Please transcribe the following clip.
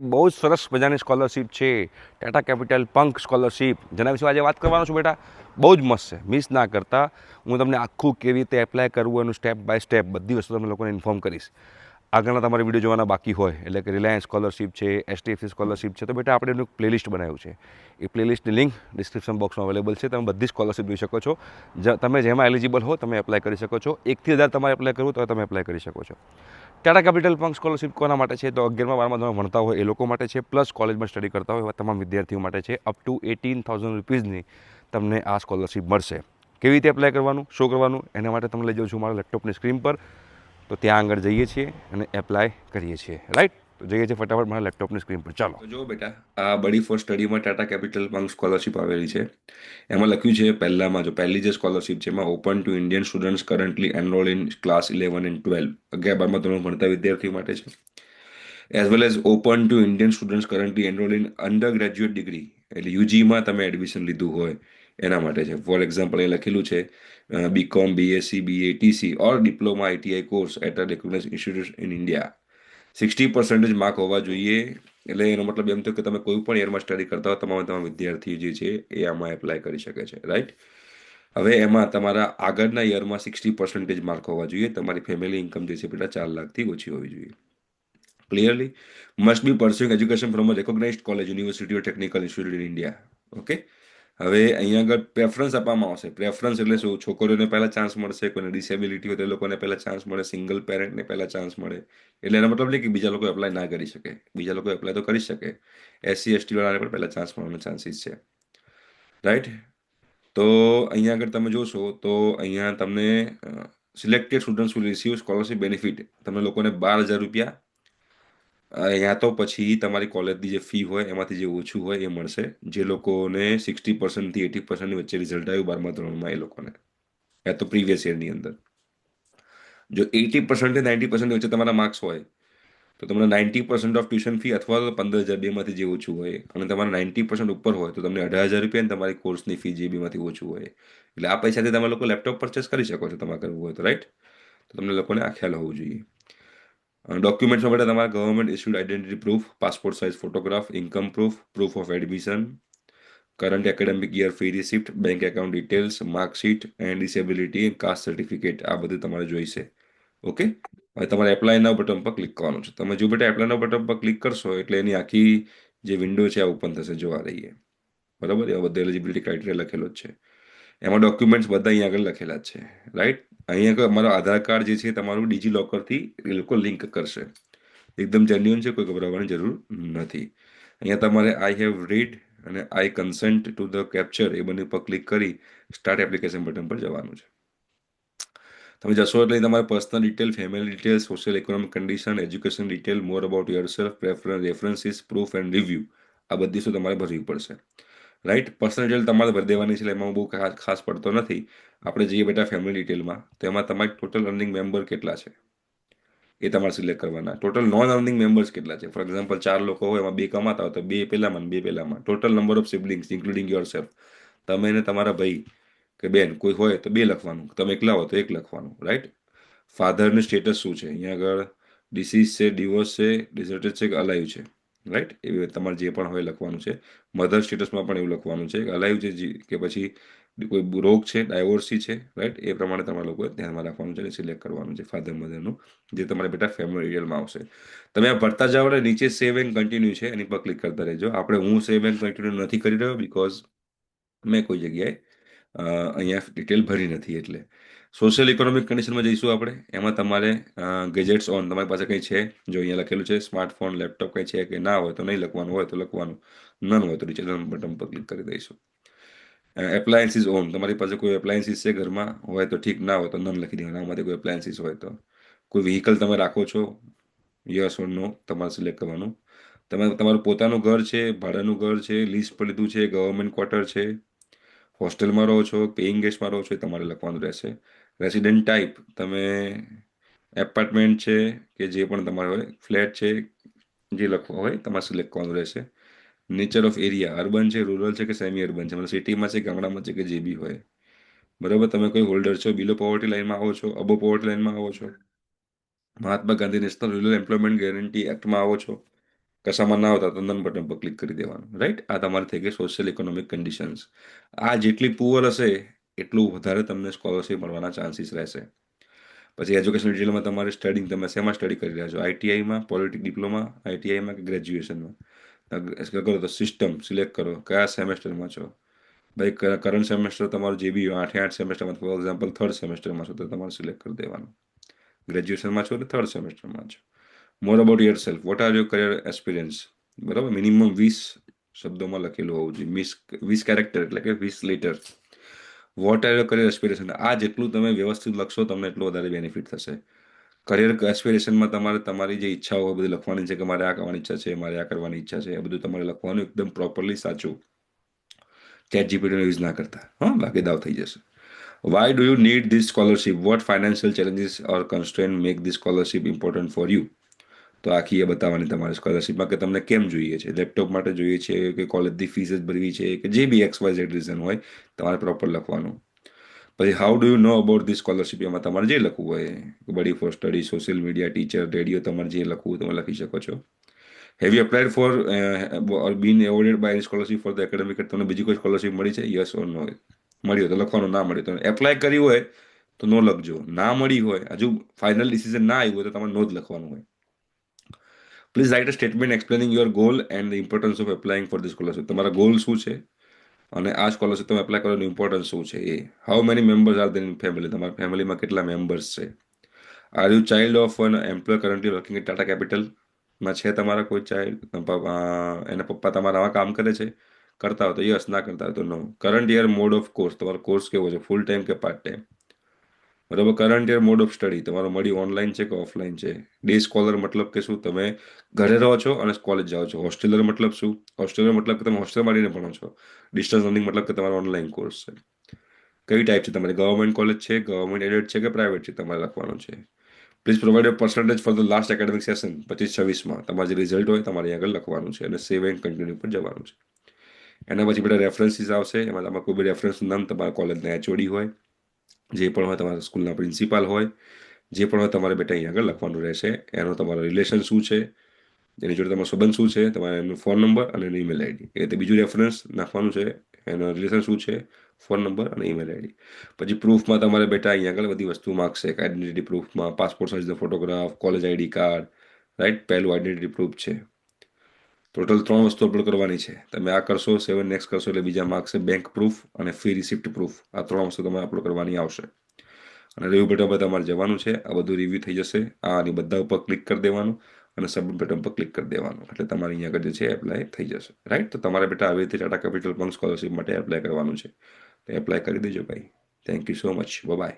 બહુ જ સરસ મજાની સ્કોલરશિપ છે ટાટા કેપિટલ પંક સ્કોલરશિપ, જેના વિશે આજે વાત કરવાનો છું બેટા. બહુ જ મસ્ત છે, મિસ ના કરતા. હું તમને આખું કેવી રીતે એપ્લાય કરવું એનું સ્ટેપ બાય સ્ટેપ બધી વસ્તુ તમને લોકોને ઇન્ફોર્મ કરીશ. આગળના તમારે વિડીયો જોવાના બાકી હોય, એટલે કે રિલાયન્સ સ્કોલરશિપ છે, એસટીએફસી સ્કોલરશિપ છે, તો બેટા આપણે એનું પ્લેલિસ્ટ બનાવ્યું છે. એ પ્લેલિસ્ટની લિંક ડિસ્ક્રિપ્શન બોક્સમાં અવેલેબલ છે. તમે બધી સ્કોલરશિપ જોઈ શકો છો. તમે જેમાં એલિજિબલ હો તમે એપ્લાય કરી શકો છો. 1 થી 1000 તમારે એપ્લાય કરવું તો તમે એપ્લાય કરી શકો છો. ટાટા કેપિટલ પંક સ્કોલરશિપ કોના માટે છે? તો 11મા 12મા ધોરણ ભણતા હોય એ લોકો માટે છે, પ્લસ કોલેજમાં સ્ટડી કરતા હોય એવા તમામ વિદ્યાર્થીઓ માટે છે. અપ ટુ 18,000 રૂપીઝની તમને આ સ્કોલરશિપ મળશે. કેવી રીતે એપ્લાય કરવાનું, શું કરવાનું, એના માટે તમને લઈ જાઉં છું મારા લેપટોપની સ્ક્રીન પર. તો ત્યાં આગળ જઈએ છીએ અને એપ્લાય કરીએ છીએ. રાઈટ, તો જઈએ છીએ ફટાફટ મારા લેપટોપની સ્ક્રીન પર. ચાલો. તો જો બેટા, આ બડી ફોર સ્ટડીમાં ટાટા કેપિટલ પંક સ્કોલરશિપ આવેલી છે. એમાં લખ્યું છે પહેલામાં, જો પહેલી જે સ્કોલરશિપ છે એમાં open two Indian students currently enrol in class 11 and 12, 11 12મા ધોરણ ભણતા વિદ્યાર્થીઓ માટે છે. As well as open two Indian students currently enrol in under graduate degree, એટલે યુજીમાં તમે એડમિશન લીધું હોય એના માટે છે. ફોર એક્ઝામ્પલ એ લખેલું છે બીકોમ, બીએસસી, બીએટીસી or diploma ITI course at a recognise institute in India. 60% mark હોવા જોઈએ. એટલે એનો મતલબ એમ થયો કે તમે કોઈ પણ યરમાં સ્ટડી કરતા હો, તમારા વિદ્યાર્થી જે છે એ આમાં એપ્લાય કરી શકે છે. રાઈટ. હવે એમાં તમારા આગળના યરમાં 60% માર્ક હોવા જોઈએ. તમારી ફેમિલી ઇન્કમ જે છે પેલા 4 લાખથી ઓછી હોવી જોઈએ. Clearly must be pursuing education from a recognised college, university or technical institute in India. Okay. હવે અહીંયા આગળ પ્રેફરન્સ આપવામાં આવશે. પ્રેફરન્સ એટલે શું? છોકરીઓને પહેલા ચાન્સ મળશે, કોઈને ડિસેબિલિટી હોય તો એ લોકોને પહેલા ચાન્સ મળે, સિંગલ પેરેન્ટને પહેલા ચાન્સ મળે. એટલે એનો મતલબ નહીં કે બીજા લોકો એપ્લાય ના કરી શકે, બીજા લોકો એપ્લાય તો કરી શકે. એસસી એસટી વાળાને પણ પહેલા ચાન્સ મળવાનો ચાન્સીસ છે. રાઈટ. તો અહીંયા આગળ તમે જોશો તો અહીંયા તમને selected students will receive scholarship benefit. તમને લોકોને 12,000 રૂપિયા યા તો પછી તમારી કોલેજની જે ફી હોય એમાંથી જે ઓછું હોય એ મળશે. જે લોકોને 60%થી 80%ની વચ્ચે રિઝલ્ટ આવ્યું 12મા ધોરણમાં એ લોકોને, યા તો પ્રીવિયસ યરની અંદર. જો 80%થી 90% વચ્ચે તમારા માર્ક્સ હોય તો તમને 90% ઓફ ટ્યુશન ફી અથવા તો 15,000 બેમાંથી જે ઓછું હોય, અને તમારે 90% ઉપર હોય તો તમને 18,000 રૂપિયા અને તમારી કોર્સની ફી જે બેમાંથી ઓછું હોય. એટલે આ પૈસાથી તમે લોકો લેપટોપ પરચેસ કરી શકો છો તમારે કરવું હોય તો. રાઈટ. તો તમને લોકોને આ ખ્યાલ હોવું જોઈએ. ડોક્યુમેન્ટ્સમાં બેટા તમારા government issued identity proof, passport size photograph, income proof, proof of admission, current academic year fee receipt, bank account details, marksheet and disability caste certificate, આ બધું તમારે જોઈશે. ઓકે. હવે તમારે એપ્લાય નાઉ બટન પર ક્લિક કરવાનું છે. તમે જો બેટા એપ્લાય નાઉ બટન પર ક્લિક કરશો એટલે એની આખી જે વિન્ડો છે આ ઓપન થશે, જોવા રહીએ. બરાબર, એવા બધા એલિજિબિલિટી ક્રાઇટેરિયા લખેલો જ છે. એમાં ડોક્યુમેન્ટ્સ બધા અહીંયા આગળ લખેલા જ છે. રાઈટ. અહીંયા આગળ અમારો આધાર કાર્ડ જે છે તમારું ડિજીલોકરથી એ લોકો લિંક કરશે. એકદમ જેન્યુઅન છે, કોઈ ગભરાવાની જરૂર નથી. અહીંયા તમારે આઈ હેવ રીડ અને આઈ કન્સેન્ટ ટુ ધ કેપ્ચર એ બંને પર ક્લિક કરી સ્ટાર્ટ એપ્લિકેશન બટન પર જવાનું છે. તમે જશો એટલે તમારે personal detail, family detail, social economic condition, education detail, more about your self, references, proof and review, આ બધી શું તમારે ભરવી પડશે. રાઈટ. પર્સનલ ડિટેલ તમારે ભરી દેવાની છે, એટલે એમાં બહુ ખાસ પડતો નથી. આપણે જઈએ બેટા ફેમિલી ડિટેલમાં, તો એમાં તમારી ટોટલ અર્નિંગ મેમ્બર કેટલા છે એ તમારે સિલેક્ટ કરવાના. ટોટલ નોન અર્નિંગ મેમ્બર્સ કેટલા છે? ફોર એક્ઝામ્પલ 4 લોકો હોય, એમાં 2 કમાતા હોય તો 2 પેલામાં અને 2 પેલામાં. Total number of siblings including your self, તમે અને તમારા ભાઈ કે બેન કોઈ હોય તો 2 લખવાનું, તમે એકલા હો તો 1 લખવાનું. રાઈટ. ફાધરનું સ્ટેટસ શું છે? અહીંયા આગળ ડિસીઝ છે, ડિવોર્સ છે, ડિઝર્ટેડ છે કે અલાઈવ છે. રાઈટ. એ તમારે જે પણ હોય લખવાનું છે. મધર સ્ટેટસમાં પણ એવું લખવાનું છે કે અલાઈવ છે કે પછી કોઈ રોગ છે, ડાયવોર્સી છે. રાઈટ. એ પ્રમાણે તમારે લોકોએ ધ્યાનમાં રાખવાનું છે અને સિલેક્ટ કરવાનું છે ફાધર મધરનું, જે તમારે બેટા ફેમિલી ડિટેલમાં આવશે. તમે આ ભરતા જાઓ એટલે નીચે સેવ એન્ડ કન્ટિન્યુ છે એની પર ક્લિક કરતા રહેજો. હું સેવ એન્ડ કન્ટિન્યુ નથી કરી રહ્યો બિકોઝ મેં કોઈ જગ્યાએ અહીંયા ડિટેલ ભરી નથી. એટલે સોશિયલ ઇકોનોમિક કન્ડિશનમાં જઈશું આપણે. એમાં તમારે ગેજેટ્સ ઓન તમારી પાસે કંઈ છે? જો અહીંયા લખેલું છે સ્માર્ટફોન, લેપટોપ કંઈ છે કે ના હોય તો નહીં લખવાનું, હોય તો લખવાનું, નન હોય તો નીચે નન બટન પર ક્લિક કરી દઈશું. એપ્લાયન્સીસ ઓન, તમારી પાસે કોઈ એપ્લાયન્સીસ છે ઘરમાં, હોય તો ઠીક, ના હોય તો નન લખી દેવાના. આમાંથી કોઈ એપ્લાયન્સીસ હોય તો. કોઈ વ્હીકલ તમે રાખો છો, યસ ઓર નો તમારે સિલેક્ટ કરવાનું. તમારું પોતાનું ઘર છે, ભાડાનું ઘર છે, લીઝ પર લીધું છે, ગવર્મેન્ટ ક્વાર્ટર છે, હોસ્ટેલમાં રહો છો, પેઇંગ ગેસ્ટમાં રહો છો, એ તમારે લખવાનું રહેશે. રેસિડેન્ટ ટાઈપ, તમે એપાર્ટમેન્ટ છે કે જે પણ તમારે હોય, ફ્લેટ છે, જે લખવા હોય તમારે સિલેક્ટ કરવાનું રહેશે. નેચર ઓફ એરિયા, અર્બન છે, રૂરલ છે કે સેમી અર્બન છે, મતલબ સિટીમાં છે, ગામડામાં છે કે જે બી હોય. બરાબર. તમે કોઈ હોલ્ડર છો, બિલો પોવર્ટી લાઇનમાં આવો છો, અબો પોવર્ટી લાઇનમાં આવો છો, Mahatma Gandhi national rural employment guarantee એક્ટમાં આવો છો, કશામાં ના આવતા તો નન બટન પર ક્લિક કરી દેવાનું, રાઈટ? આ તમારી થઈ ગઈ સોશિયલ ઇકોનોમિક કન્ડિશન્સ. આ જેટલી પુઅર હશે એટલું વધારે તમને સ્કોલરશિપ મળવાના ચાન્સીસ રહેશે. પછી એજ્યુકેશન ડિટેલમાં તમારે સ્ટડિંગ, તમે શેમાં સ્ટડી કરી રહ્યા છો, આઈટીઆઈમાં, પોલિટિક ડિપ્લોમા, આઈટીઆઈમાં કે ગ્રેજ્યુએશનમાં. કરો તો સિસ્ટમ સિલેક્ટ કરો, કયા સેમેસ્ટરમાં છો. ભાઈ કરંટ સેમેસ્ટર તમારું જે બી હોય, 8 સેમેસ્ટરમાં, ફોર એક્ઝામ્પલ થર્ડ સેમેસ્ટરમાં છો તો તમારે સિલેક્ટ કરી દેવાનું. ગ્રેજ્યુએશનમાં છો એટલે થર્ડ સેમેસ્ટરમાં છો. More about your self, what are your career experience. બરાબર, મિનિમમ 20 શબ્દોમાં લખેલું હોવું જોઈએ, 20 કેરેક્ટર એટલે કે 20 letter. What are your career aspiration. આ જેટલું તમે વ્યવસ્થિત લખશો તમને એટલું વધારે બેનિફિટ થશે. કરિયર એસ્પિરેશનમાં તમારે તમારી જે ઈચ્છાઓ હોય બધી લખવાની છે, કે મારે આ કરવાની ઈચ્છા છે, મારે આ કરવાની ઈચ્છા છે, એ બધું તમારે લખવાનું એકદમ પ્રોપરલી સાચું. ચેટ જીપીટીનો યુઝ ના કરતા, હા, બાકી દાવ થઈ જશે. Why do you need this scholarship, what financial challenges or constraint make this scholarship important for you. તો આખી એ બતાવવાની તમારે સ્કોલરશિપમાં કે તમને કેમ જોઈએ છે. લેપટોપ માટે જોઈએ છે, કે કોલેજની ફીસ જ ભરવી છે, કે જે બી XYZ રીઝન હોય તમારે પ્રોપર લખવાનું. પછી how do you know about the scholarship, એમાં તમારે જે લખવું હોય, buddy for study, social media, teacher, radio, તમારે જે લખવું તમે લખી શકો છો. Have you applied for or been awarded by scholarship for the academic, તમને બીજી કોઈ સ્કોલરશિપ મળી છે, યસ ઓર નો. મળી હોય તો લખવાનું, ના મળી તો એપ્લાય કર્યું હોય તો નો લખજો. ના મળી હોય, હજુ ફાઇનલ ડિસિઝન ના આવ્યું હોય તો તમારે નો જ લખવાનું હોય. Please write a statement explaining your goal and the importance of applying for the scholarship. તમારા ગોલ શું છે અને આ સ્કોલરશિપ તમે એપ્લાય કરવાની ઇમ્પોર્ટન્સ શું છે એ. How many members are there in family, તમારા ફેમિલીમાં કેટલા મેમ્બર્સ છે. Are you child of an employ currently working in Tata કેપિટલમાં છે તમારા કોઈ ચાઇલ્ડ, એના પપ્પા તમારા આમાં કામ કરે છે, કરતા હોય તો યસ, ના કરતા હોય તો no. Current year mode of course, તમારો કોર્સ કેવો છે, ફૂલ ટાઈમ કે પાર્ટ ટાઈમ. બરાબર. Current year mode of study, તમારો મળી ઓનલાઈન છે કે ઓફલાઈન છે. ડે સ્કોલર મતલબ કે શું, તમે ઘરે રહો છો અને કોલેજ જાઓ છો. હોસ્ટેલર મતલબ શું, હોસ્ટેલર મતલબ કે તમે હોસ્ટેલમાં રહીને ભણો છો. ડિસ્ટન્સ લર્નિંગ મતલબ કે તમારો ઓનલાઈન કોર્સ છે. કઈ ટાઈપ છે તમારી, ગવર્મેન્ટ કોલેજ છે, ગવર્મેન્ટ એડેડ છે કે પ્રાઇવેટ છે, તમારે લખવાનું છે. Please provide a percentage for the last academic session, 25-26માં તમારે જે રિઝલ્ટ હોય તમારે આગળ લખવાનું છે અને સેવ એન્ડ કન્ટિન્યુ પર જવાનું છે. એના પછી બધા રેફરન્સીસ આવશે, એમાં તમારે કોઈ બી રેફરન્સનું નામ, તમારા કોલેજના HOD હોય, જે પણ હોય, તમારા સ્કૂલના પ્રિન્સિપાલ હોય, જે પણ હોય તમારે બેટા અહીં આગળ લખવાનું રહેશે. એનો તમારો રિલેશન શું છે, એની જોડે તમારો સંબંધ શું છે, તમારે એનો ફોન નંબર અને એની ઈમેલ આઈડી, એ રીતે બીજું રેફરન્સ નાખવાનું છે. એનો રિલેશન શું છે, ફોન નંબર અને ઈમેલ આઈડી. પછી પ્રૂફમાં તમારે બેટા અહીં આગળ બધી વસ્તુ માગશે. આઈડેન્ટિટી પ્રૂફમાં પાસપોર્ટ સાઇઝનો photograph, college ID card, right, પહેલું આઈડેન્ટિટી પ્રૂફ છે. ટોટલ 3 વસ્તુ અપલોડ કરવાની છે. તમે આ કરશો, 7 નેક્સ્ટ કરશો એટલે બીજા માગશે બેંક પ્રૂફ અને ફી રિસિપ્ટ પ્રૂફ. આ 3 વસ્તુ તમારે અપલોડ કરવાની આવશે. અને રિવ્યુ બટન પર તમારે જવાનું છે. આ બધું રિવ્યુ થઈ જશે. આની બધા ઉપર ક્લિક કરી દેવાનું અને સબમિટ બટન પર ક્લિક કરી દેવાનું, એટલે તમારે અહીંયા આગળ જે છે એપ્લાય થઈ જશે. રાઈટ. તો તમારે બેટા આવી રીતે ટાટા કેપિટલ પંક સ્કોલરશિપ માટે એપ્લાય કરવાનું છે. તો એપ્લાય કરી દેજો ભાઈ. Thank you so much. By.